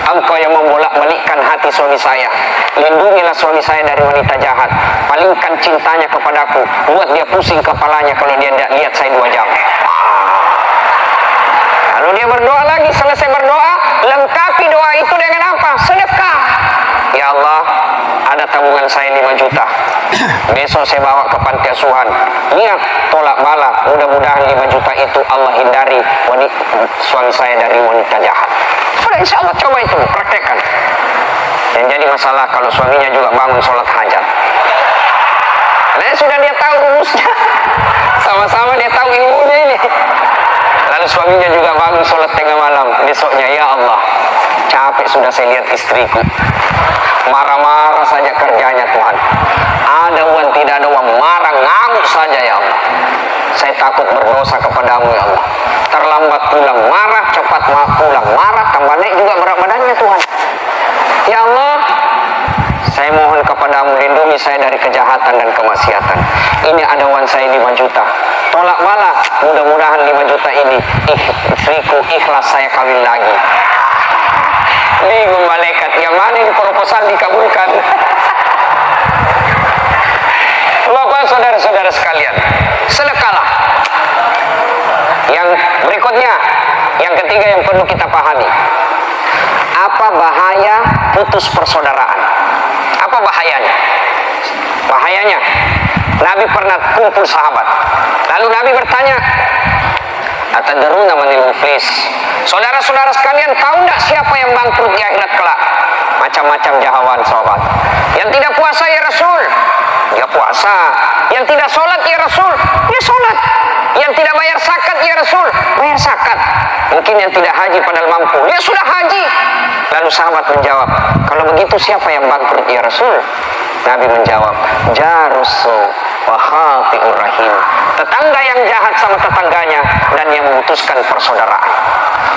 Engkau yang membolak-balikkan hati suami saya. Lindungilah suami saya dari wanita jahat. Palingkan cintanya kepadaku. Buat dia pusing kepalanya kalau dia tidak lihat saya 2 jam. Lalu dia berdoa lagi. Selesai berdoa, lengkapi doa itu dengan apa? Sedekah. Ya Allah, ada tabungan saya 5 juta. Besok saya bawa ke panti asuhan. Niat tolak bala. Mudah-mudahan 5 juta itu Allah hindari suami saya dari wanita jahat. Sudah, insya Allah coba itu, praktekkan. Yang jadi masalah kalau suaminya juga bangun sholat hajat. Karena sudah dia tahu rumusnya. Sama-sama dia tahu ilmunya ini. Lalu suaminya juga bangun sholat tengah malam. Besoknya, ya Allah, capek sudah saya lihat istriku. Marah-marah saja kerjanya Tuhan. Ada uang tidak ada uang, marah ngamuk saja ya Allah. Saya takut berdosa kepadamu ya Allah. Terlambat pulang marah, cepat pulang marah, tambah naik juga berat badannya Tuhan. Ya Allah, saya mohon kepadamu, lindungi saya dari kejahatan dan kemaksiatan. Ini ada uang saya 5 juta. Tolak bala, mudah-mudahan 5 juta ini istriku ikhlas saya kawin lagi. Bingung malaikat, yang mana ini proposal dikabulkan? Bapak, saudara-saudara sekalian, sedekahlah. Yang berikutnya, yang ketiga yang perlu kita pahami, apa bahaya putus persaudaraan? Apa bahayanya? Bahayanya, Nabi pernah kumpul sahabat. Lalu Nabi bertanya, atadruna manil muflis? Saudara-saudara sekalian, tahu tidak siapa yang bangkrut di akhirat kelak? Macam-macam jawaban sahabat. Yang tidak puasa ya Rasul, dia puasa. Yang tidak sholat ya Rasul, dia sholat. Yang tidak bayar zakat ya Rasul, bayar zakat. Mungkin yang tidak haji padahal mampu, dia sudah haji. Lalu sahabat menjawab, kalau begitu siapa yang bangkrut ya Rasul? Nabi menjawab, jarusu wa khati'ur rahim. Tetangga yang jahat sama tetangganya dan yang memutuskan persaudaraan.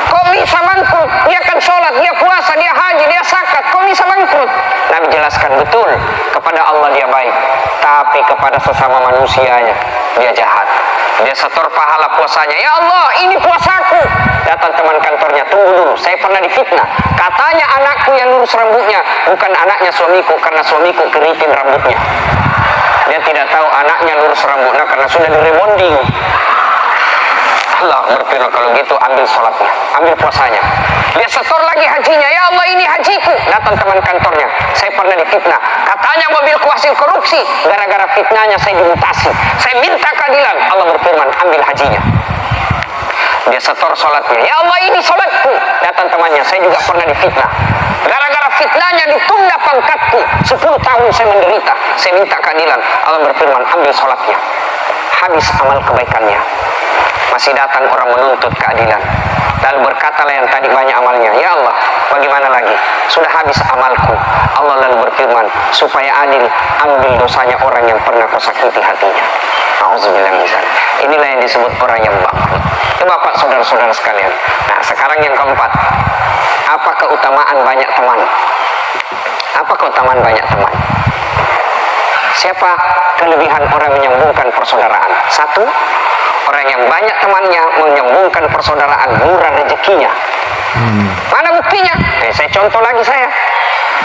Kok bisa bangkrut? Dia kan sholat, dia puasa, dia haji, dia zakat. Kok bisa bangkrut? Nabi jelaskan, betul, kepada Allah dia baik, tapi kepada sesama manusianya dia jahat. Dia setor pahala puasanya. Ya Allah, ini puasaku. Datang teman kantornya, tunggu dulu, saya pernah difitnah. Katanya anakku yang lurus rambutnya, bukan anaknya suamiku, karena suamiku keriting rambutnya. Dia tidak tahu anaknya lurus rambutnya karena sudah direbonding. Allah berfirman, kalau gitu ambil sholatnya, ambil puasanya. Dia setor lagi hajinya. Ya Allah, ini hajiku. Datang teman kantornya, saya pernah difitnah. Katanya mobilku hasil korupsi, gara-gara fitnahnya saya dimutasi. Saya minta keadilan. Allah berfirman, ambil hajinya. Dia setor sholatnya. Ya Allah, ini sholatku. Datang temannya, saya juga pernah difitnah. Gara-gara fitnahnya ditunda pangkatku. 10 tahun saya menderita. Saya minta keadilan. Allah berfirman, ambil sholatnya. Habis amal kebaikannya. Masih datang orang menuntut keadilan. Lalu berkatalah yang tadi banyak amalnya, ya Allah, bagaimana lagi? Sudah habis amalku. Allah lalu berfirman, supaya adil, ambil dosanya orang yang pernah kau sakiti hatinya. Auzubillah min dzalik. Inilah yang disebut orang yang bangkrut. Itu Bapak, saudara-saudara sekalian. Nah, sekarang yang keempat, apa keutamaan banyak teman? Apa keutamaan banyak teman? Siapa kelebihan orang menyambungkan persaudaraan? 1, orang yang banyak temannya menyambungkan persaudaraan, murah rezekinya. Mana buktinya? Saya contoh lagi saya.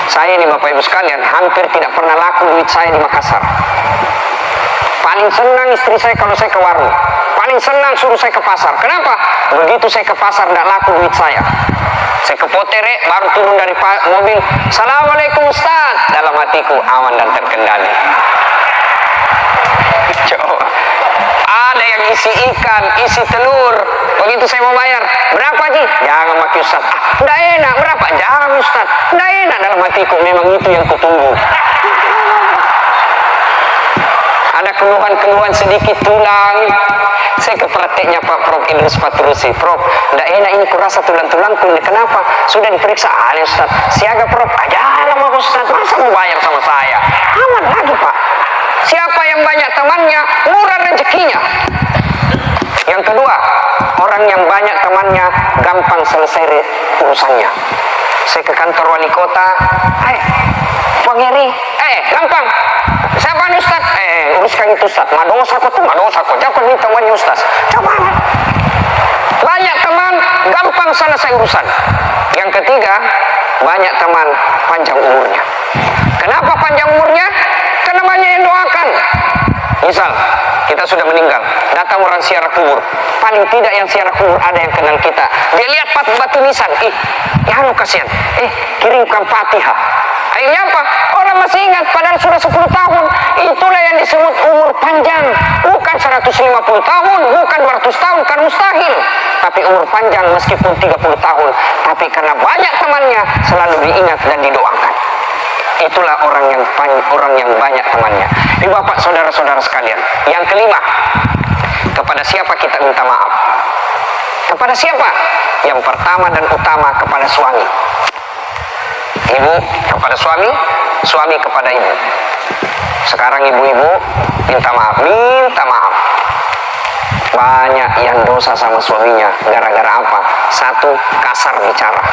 Saya ini Bapak Ibu sekalian, hampir tidak pernah laku duit saya di Makassar. Paling senang istri saya kalau saya ke warung. Paling senang suruh saya ke pasar. Kenapa? Begitu saya ke pasar tidak laku duit saya. Saya ke Potere, baru turun dari mobil. Assalamualaikum Ustaz. Dalam hatiku aman dan terkendali. Coba. Ada yang isi ikan, isi telur. Begitu saya mau bayar, berapa Ji? Jangan maki Ustaz. Udah enak, berapa? Jangan Ustaz. Udah enak. Dalam hatiku, memang itu yang kutunggu. Ada keluhan-keluhan sedikit tulang. Saya ke prakteknya Pak Prof Idrus Patrusi. Prof, tidak enak ini kurasa tulang-tulangku ini. Kenapa? Sudah diperiksa. Ali Ustaz, siaga Prof. Ajalah Pak Ustaz, masa mau bayar sama saya? Aman lagi Pak. Siapa yang banyak temannya, murah rezekinya. Yang kedua, orang yang banyak temannya, gampang selesai urusannya. Saya ke kantor wali kota, gampang nyari. Gampang. Siapa nih Ustaz? Uruskan itu Ustaz. Madosa kok. Jangan minta uangnya Ustaz. Coba. Banyak teman, gampang selesai urusan. Yang ketiga, banyak teman panjang umurnya. Kenapa panjang umurnya? Karena banyak yang doakan. Misal, kita sudah meninggal, datang orang ziarah kubur. Paling tidak yang ziarah kubur ada yang kenal kita. Dia lihat batu nisan, kasihan. Kirimkan Fatihah. Akhirnya apa? Orang masih ingat, padahal sudah 10 tahun. Itulah yang disebut umur panjang. Bukan 150 tahun, bukan 200 tahun, kan mustahil. Tapi umur panjang meskipun 30 tahun. Tapi karena banyak temannya, selalu diingat dan didoakan. Itulah orang yang banyak temannya. Ibu bapak saudara-saudara sekalian. Yang kelima, kepada siapa kita minta maaf? Kepada siapa? Yang pertama dan utama kepada suami. Ibu kepada suami, suami kepada ibu. Sekarang ibu-ibu minta maaf. Banyak yang dosa sama suaminya. Gara-gara apa? Satu, kasar bicara.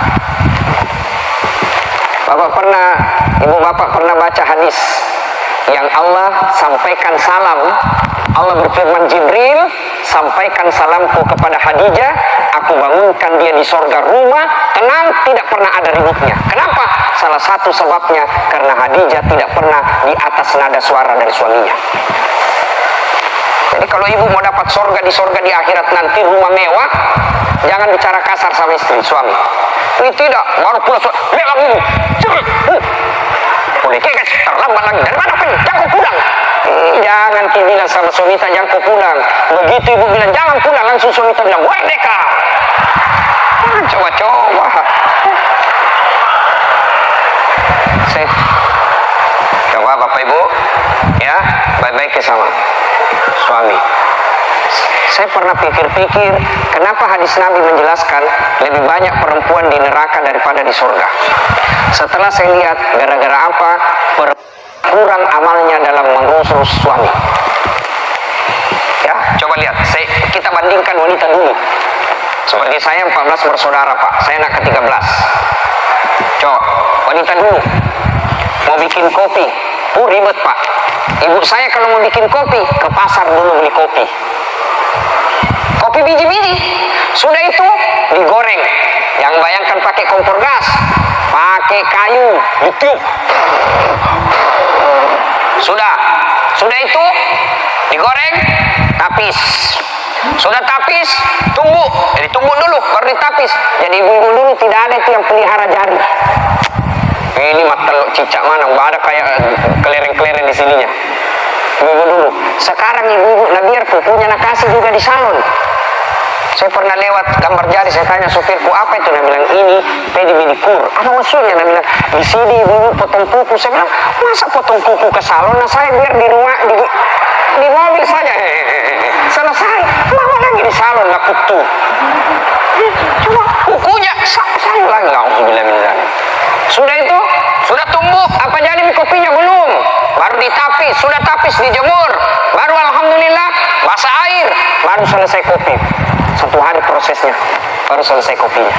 Ibu bapak pernah baca hadis yang Allah sampaikan salam. Allah berfirman, Jibril, sampaikan salamku kepada Khadijah, aku bangunkan dia di sorga rumah, tenang, tidak pernah ada ributnya. Kenapa? Salah satu sebabnya karena Khadijah tidak pernah di atas nada suara dari suaminya. Jadi kalau ibu mau dapat sorga di akhirat nanti, rumah mewah, jangan bicara kasar sama istri, suami. Ini tidak, baru pulang, lihat ibu, boleh guys, terlambat lagi, dari mana pergi, jangan kau pulang. Jangan bilang sama suami, jangan kau pulang. Begitu ibu bilang jangan pulang, langsung suami bilang, wah deka. Coba. Coba bapak ibu, ya, baik-baik ke sama suami. Saya pernah pikir-pikir, kenapa hadis Nabi menjelaskan lebih banyak perempuan di neraka daripada di surga. Setelah saya lihat, gara-gara apa? Kurang amalnya dalam mengurus suami. Ya, coba lihat. Kita bandingkan wanita dulu. Seperti saya 14 bersaudara Pak, saya anak ke-13. Coba, wanita dulu. Mau bikin kopi, ribet Pak. Ibu saya kalau mau bikin kopi, ke pasar dulu beli kopi. Kopi biji-biji, sudah itu digoreng. Yang bayangkan pakai kompor gas, pakai kayu, ditiup. Sudah itu digoreng, tapis. Sudah tapis, tumbuk. Jadi tumbuk dulu, baru ditapis. Jadi ibu-ibu dulu tidak ada itu yang pelihara jari. Ini teluk cicak mana, nggak ada kayak kelereng-kelereng di sininya. Ibu-ibu dulu. Sekarang ibu-ibu biar punya nakasi juga di salon. Saya pernah lewat gambar jari, saya tanya sopirku apa itu, dia bilang ini pedicure. Apa maksudnya? Dia bilang di sini ibu potong kuku. Saya bilang masa potong kuku ke salon? Nah saya biar di rumah di mobil saja. Selesai. Lama lagi di salon lah kutu. Coba kukunya saya lagi nggak bilang. Sudah itu, sudah tumbuk, apa jadi kopinya belum? Baru ditapis, sudah tapis dijemur, baru alhamdulillah basah air, baru selesai kopi. 1 hari prosesnya, baru selesai kopinya.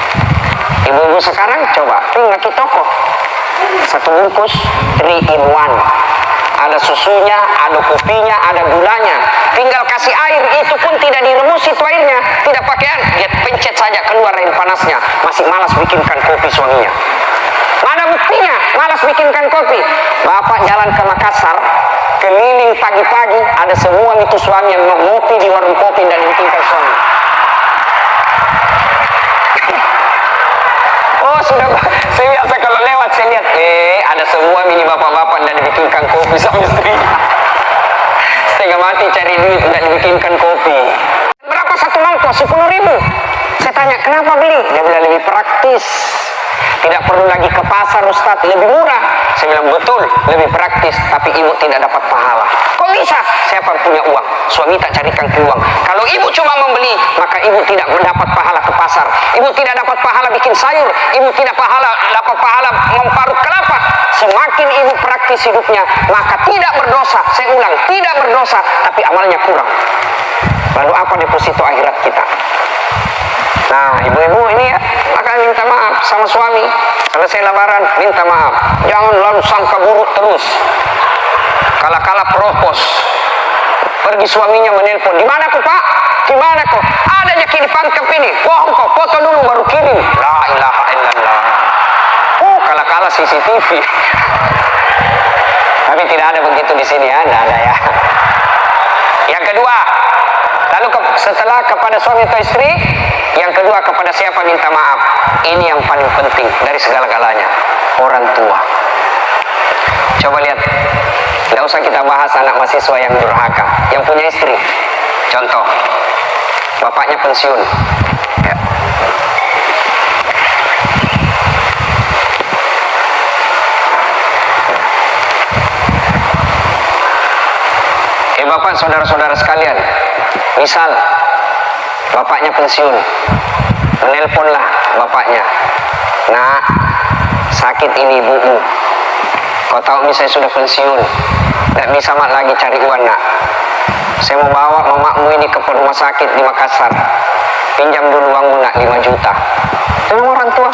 Ibu-ibu sekarang coba pergi ke toko, 1 bungkus 3 in 1. Ada susunya, ada kopinya, ada gulanya. Tinggal kasih air, itu pun tidak direbus itu airnya, tidak pakai air, dia pencet saja keluar air panasnya. Masih malas bikinkan kopi suaminya. Mana buktinya? Malas bikinkan kopi. Bapak jalan ke Makassar, keliling pagi-pagi, ada semua itu suami yang mau ngopi di warung kopi dan bikinkan suami. Oh sudah, saya biasa kalau lewat saya lihat, ada semua mini bapak-bapak dan dibikinkan kopi sama istri. Setengah mati cari duit dan dibikinkan kopi. Berapa 1 mangkok? 10.000. Saya tanya kenapa beli? Dia bilang lebih praktis. Tidak perlu lagi ke pasar Ustadz, lebih murah. Saya bilang betul, lebih praktis, tapi ibu tidak dapat pahala. Kok bisa? Siapa punya uang? Suami tak carikan peluang. Kalau ibu cuma membeli, maka ibu tidak mendapat pahala ke pasar. Ibu tidak dapat pahala bikin sayur. Ibu tidak dapat pahala memparut kelapa. Semakin ibu praktis hidupnya, maka tidak berdosa. Saya ulang, tidak berdosa, tapi amalnya kurang. Lalu apa deposito akhirat kita? Nah, ibu-ibu ini ya, akan minta maaf sama suami. Selesai lebaran, minta maaf. Jangan lalu sangka buruk terus. Kala-kala propos. Pergi suaminya menelpon, di mana kau pak? Di mana kau? Ada aja kini pangkep ini. Bohong kau, foto dulu baru kirim. La ilaha illallah. Kala-kala CCTV. Tapi tidak ada begitu di sini ya, tidak ada ya. Yang kedua, lalu setelah kepada suami atau istri, yang kedua kepada siapa minta maaf? Ini yang paling penting dari segala-galanya, orang tua. Coba lihat, tidak usah kita bahas anak mahasiswa yang durhaka, yang punya istri. Contoh, bapaknya pensiun. Ya. Bapak, saudara-saudara sekalian, misal bapaknya pensiun, menelponlah bapaknya, nak, sakit ini ibumu, kau tahu saya sudah pensiun, tidak bisa mak lagi cari uang nak, saya mau bawa mamamu ini ke rumah sakit di Makassar, pinjam dulu uangmu nak 5 juta. Itu orang tua,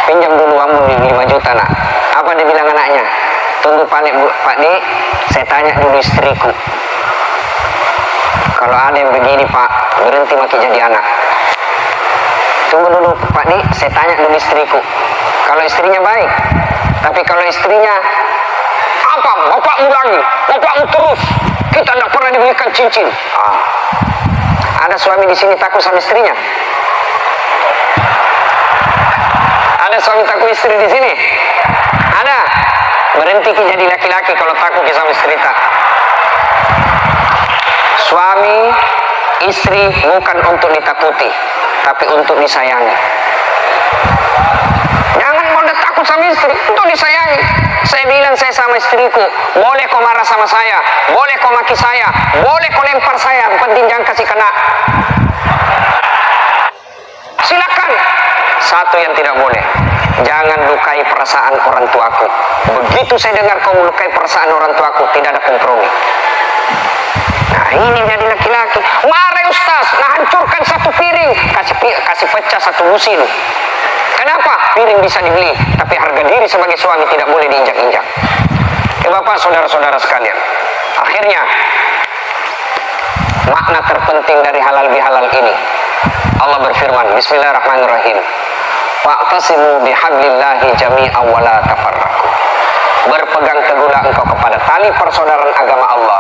pinjam dulu uangmu 5 juta nak. Apa dia bilang anaknya? Tunggu Pak Di, saya tanya dulu istriku. Kalau ada yang begini pak, berhenti maki jadi anak. Tunggu dulu Pak Di, saya tanya dulu istriku. Kalau istrinya baik, tapi kalau istrinya apa? Bapakmu lagi, bapakmu terus. Kita tidak pernah dibelikan cincin. Ada suami di sini takut sama istrinya? Ada suami takut istri di sini? Ada. Berhenti jadi laki-laki kalau takut sama istri tak. Suami, istri bukan untuk ditakuti, tapi untuk disayangi. Jangan mau takut sama istri, untuk disayangi. Saya bilang saya sama istriku, boleh kau marah sama saya, boleh kau maki saya, boleh kau lempar saya, penting jangan kasih kena. Silakan. Satu yang tidak boleh, jangan lukai perasaan orang tuaku. Begitu saya dengar kau melukai perasaan orang tuaku, tidak ada kompromi. Nah ini jadi laki-laki. Mari Ustaz, nah hancurkan satu piring, kasih pecah satu busi lu. Kenapa? Piring bisa dibeli, tapi harga diri sebagai suami tidak boleh diinjak-injak. Bapak, saudara-saudara sekalian, akhirnya makna terpenting dari halal bihalal ini, Allah berfirman, Bismillahirrahmanirrahim, wa'tasimu bihablillahi jami'an wa la tafarraqu. Berpegang teguhlah engkau kepada tali persaudaraan agama Allah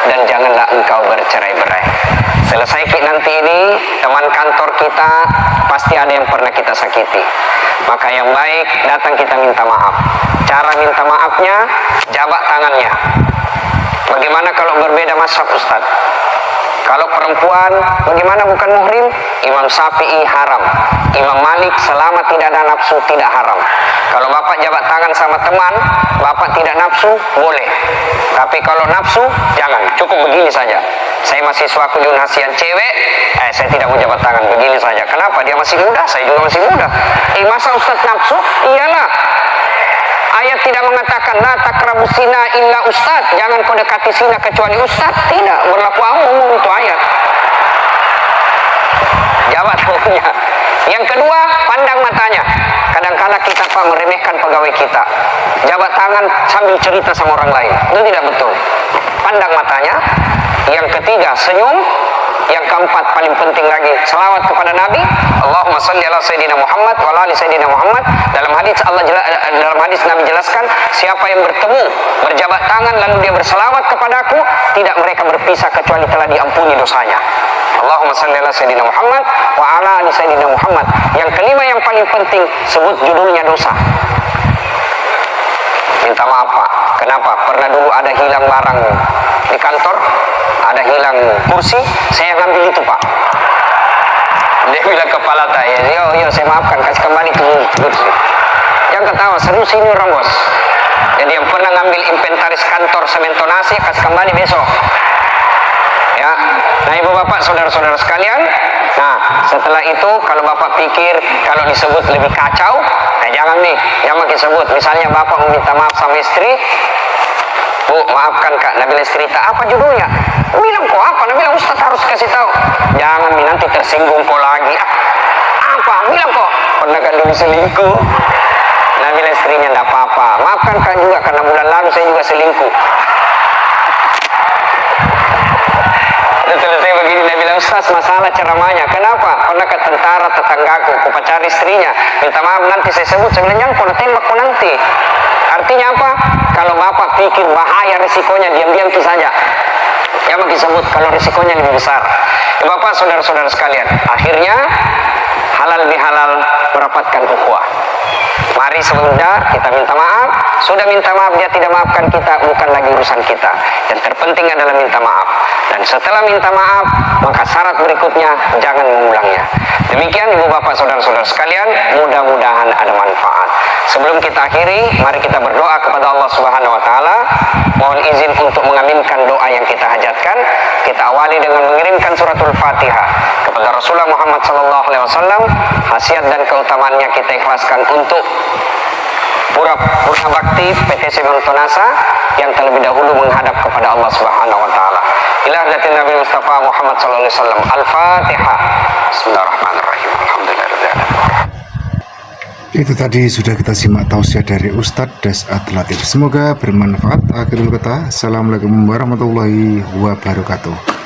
dan janganlah engkau bercerai-berai. Selesai nanti ini, teman kantor kita pasti ada yang pernah kita sakiti. Maka yang baik datang kita minta maaf. Cara minta maafnya, jabat tangannya. Bagaimana kalau berbeda mazhab Ustaz? Kalau perempuan, bagaimana bukan muhrim? Imam Syafi'i haram, Imam Malik selama tidak ada nafsu tidak haram. Kalau bapak jabat tangan sama teman, bapak tidak nafsu, boleh. Tapi kalau nafsu, jangan, cukup begini saja. Saya mahasiswa kunjungan hasian cewek, saya tidak mau jabat tangan, begini saja. Kenapa? Dia masih muda, saya juga masih muda. Masa Ustaz nafsu? Iyalah. Ayat tidak mengatakan la taqrabu zina illa ustaz, jangan kau dekati zina kecuali ustaz. Tidak, berlaku umum itu ayat. Jawab tangannya. Yang kedua, pandang matanya. Kadang-kala kita pak meremehkan pegawai kita. Jabat tangan sambil cerita sama orang lain. Itu tidak betul. Pandang matanya. Yang ketiga, senyum. Yang keempat, paling penting lagi, selawat kepada Nabi. Allahumma salli ala Sayyidina Muhammad wa ala ali Sayyidina Muhammad. Dalam hadis Nabi jelaskan, siapa yang bertemu, berjabat tangan lalu dia berselawat kepadaku, tidak mereka berpisah kecuali telah diampuni dosanya. Allahumma salli ala Sayyidina Muhammad wa ala ali Sayyidina Muhammad. Yang kelima yang paling penting, sebut judulnya dosa. Minta maaf pak, kenapa? Pernah dulu ada hilang barang di kantor, ada hilang kursi, saya ngambil itu pak. Dia bilang kepala saya, yo saya maafkan, kasih kembali ke kursi. Yang ketawa, seru sini orang bos. Jadi yang pernah ngambil inventaris kantor sementonasi, kasih kembali besok. Ya, nah ibu bapak, saudara-saudara sekalian, nah setelah itu kalau bapak pikir kalau disebut lebih kacau, jangan nih, jangan disebut. Misalnya bapak meminta maaf sama istri, Bu, maafkan kak, Nabila cerita apa judulnya? Bilang kok apa? Nabila Ustaz harus kasih tahu. Jangan nanti tersinggung kok lagi. Apa? Bilang kok pernah kan dulu selingkuh. istrinya tidak apa-apa. Maafkan kan juga karena bulan lalu saya juga selingkuh. Selesai begini dia bilang, Ustaz masalah ceramahnya. Kenapa? Karena ke tentara tetanggaku, ku pacar istrinya. Minta maaf nanti saya sebut. Saya bilang jangan kau tembak kau nanti. Artinya apa? Kalau bapak pikir bahaya risikonya, diam-diam itu saja. Jangan disebut kalau risikonya lebih besar. Ya, bapak saudara-saudara sekalian, akhirnya halal bihalal merapatkan ukhuwah. Mari sebentar kita minta maaf. Sudah minta maaf dia tidak maafkan kita, bukan lagi urusan kita. Yang terpenting adalah minta maaf. Dan setelah minta maaf, maka syarat berikutnya jangan mengulangnya. Demikian ibu bapak saudara-saudara sekalian, mudah-mudahan ada manfaat. Sebelum kita akhiri, mari kita berdoa kepada Allah Subhanahu wa taala. Mohon izin untuk mengaminkan doa yang kita hajatkan. Kita awali dengan mengirimkan suratul Fatihah kepada Rasulullah Muhammad sallallahu alaihi wasallam. Khasiat dan keutamaannya kita ikhlaskan untuk Pura Bakti PT Semen Tonasa yang terlebih dahulu menghadap kepada Allah Subhanahu wa taala. Ila hadratin Nabi Mustafa Muhammad sallallahu alaihi wasallam. Al-Fatihah. Bismillahirrahmanirrahim. Alhamdulillahirabbil alamin. Itu tadi sudah kita simak tausiah dari Ustadz Desat Latif. Semoga bermanfaat. Akhirul kata, assalamualaikum warahmatullahi wabarakatuh.